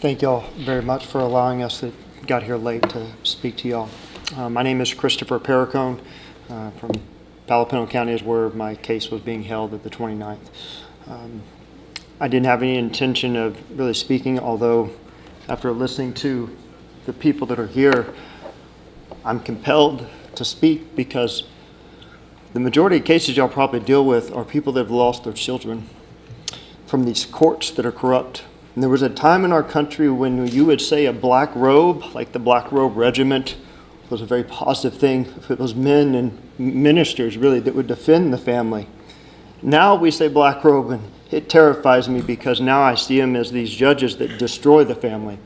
Thank y'all very much for allowing us that got here late to speak to y'all. My name is Christopher Perricone from Palo Pinto County is where my case was being held at the 29th. I didn't have any intention of really speaking, although after listening to the people that are here, I'm compelled to speak because the majority of cases y'all probably deal with are people that have lost their children from these courts that are corrupt. And there was a time in our country when you would say a black robe, like the Black Robe Regiment, was a very positive thing. If it was men and ministers, really, that would defend the family. Now we say black robe, and it terrifies me because now I see them as these judges that destroy the family.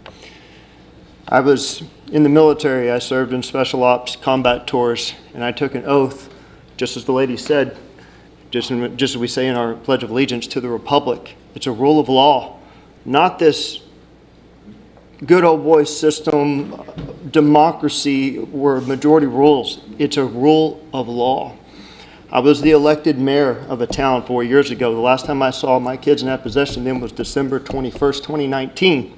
I was in the military. I served in special ops combat tours, and I took an oath, just as the lady said, just as we say in our Pledge of Allegiance, to the Republic. It's a rule of law, not this good old boy system, democracy where majority rules. It's a rule of law. I was the elected mayor of a town 4 years ago. The last time I saw my kids in that possession then was December 21st, 2019.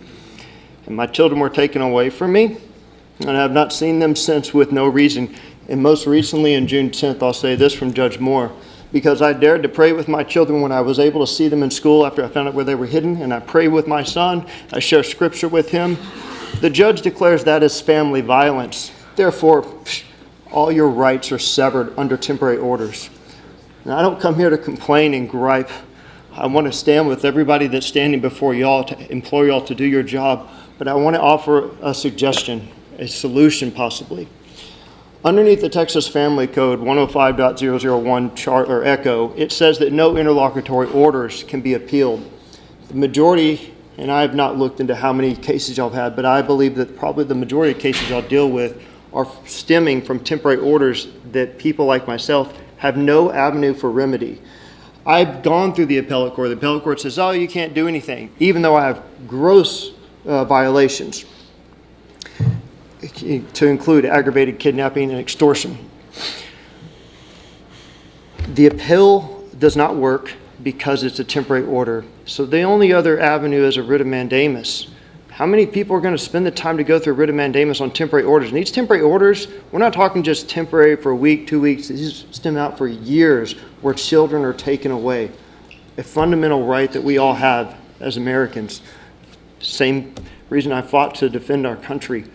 And my children were taken away from me, and I have not seen them since with no reason. And most recently, on June 10th, I'll say this from Judge Moore, because I dared to pray with my children when I was able to see them in school after I found out where they were hidden, and I pray with my son. I share scripture with him. The judge declares that as family violence. Therefore, all your rights are severed under temporary orders. Now, I don't come here to complain and gripe. I want to stand with everybody that's standing before y'all to implore y'all to do your job, but I want to offer a suggestion, a solution possibly. Underneath the Texas Family Code 105.001 chart or echo, it says that no interlocutory orders can be appealed. The majority, and I have not looked into how many cases y'all have had, but I believe that probably the majority of cases y'all deal with are stemming from temporary orders that people like myself have no avenue for remedy. I've gone through the appellate court. The appellate court says, oh, you can't do anything, even though I have gross violations, to include aggravated kidnapping and extortion. The appeal does not work because it's a temporary order. So the only other avenue is a writ of mandamus. How many people are going to spend the time to go through a writ of mandamus on temporary orders? And these temporary orders, we're not talking just temporary for a week, 2 weeks. These stem out for years where children are taken away. A fundamental right that we all have as Americans. Same reason I fought to defend our country.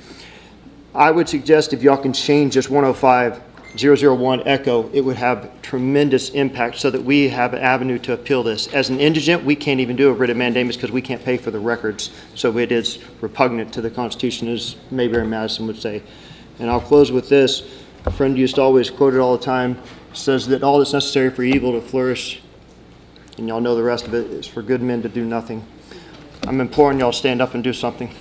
I would suggest if y'all can change just 105.001 echo, it would have tremendous impact so that we have an avenue to appeal this. As an indigent, we can't even do a writ of mandamus because we can't pay for the records. So it is repugnant to the Constitution, as Mayberry Madison would say. And I'll close with this. A friend used to always quote it all the time, says that all that's necessary for evil to flourish, and y'all know the rest of it, is for good men to do nothing. I'm imploring y'all stand up and do something.